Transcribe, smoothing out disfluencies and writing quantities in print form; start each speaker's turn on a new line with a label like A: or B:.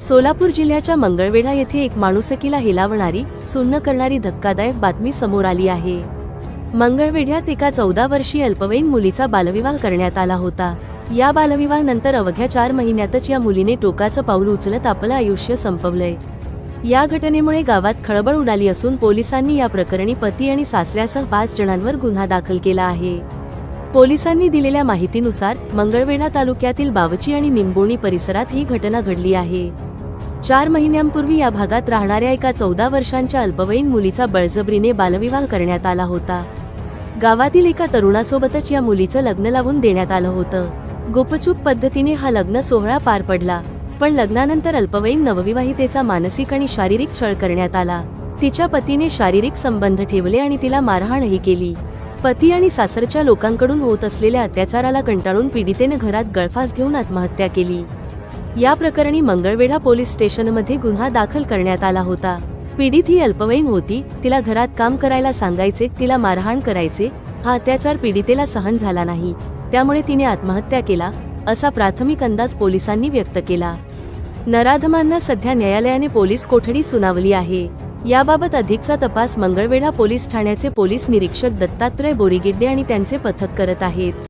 A: सोलापूर जिल्ह्याच्या मंगळवेढा येथे एक माणुसकीला हेलावणारी, सुन्न करणारी धक्कादायक बातमी समोर आली आहे। मंगळवेढ्यात एका 14 वर्षीय अल्पवयीन मुलीचा बालविवाह करण्यात आला होता। या बालविवाहानंतर अवघ्या 4 महिन्यातच या मुलीने टोकाचं पाऊल उचलत आपलं आयुष्य संपवलंय। या घटनेमुळे गावात खळबळ उडाली असून पोलिसांनी या प्रकरणी पती आणि सासऱ्यासह 5 जणांवर गुन्हा दाखल केला आहे। पोलिसांनी दिलेल्या माहितीनुसार मंगळवेढा तालुक्यातील बावची आणि निंबोणी परिसरात ही घटना घडली आहे। 4 महिन्यांपूर्वी या भागात राहणाऱ्या एका 14 वर्षांच्या अल्पवयीन मुलीचा बळजबरीने बालविवाह करण्यात आला होता। गावातील एका तरुणासोबतच या मुलीचं लग्न लावून देण्यात आलं होतं। गुपचूप पद्धतीने हा लग्न सोहळा पार पडला, पण लग्नानंतर अल्पवयीन नवविवाहितेचा मानसिक आणि शारीरिक छळ करण्यात आला। तिच्या पतीने शारीरिक संबंध ठेवले आणि तिला मारहाणही केली। पती आणि सासरच्या लोकांकडून होत असलेल्या अत्याचाराला कंटाळून पीडितेने घरात गळफास घेऊन आत्महत्या केली। या प्रकरणी मंगळवेढा पोलीस स्टेशनमध्ये गुन्हा दाखल करण्यात आला होता। पीडित ही अल्पवयीन होती, तिला घरात काम करायला सांगायचे, तिला मारहाण करायचे। हा अत्याचार पीडितेला सहन झाला नाही, त्यामुळे तिने आत्महत्या केला, असा प्राथमिक अंदाज पोलिसांनी व्यक्त केला। नराधमांना सध्या न्यायालयाने पोलीस कोठडी सुनावली आहे। याबाबत अधिकचा तपास मंगळवेढा पोलीस ठाण्याचे पोलीस निरीक्षक दत्तात्रय बोरीगिड्डे आणि त्यांचे पथक करत आहेत।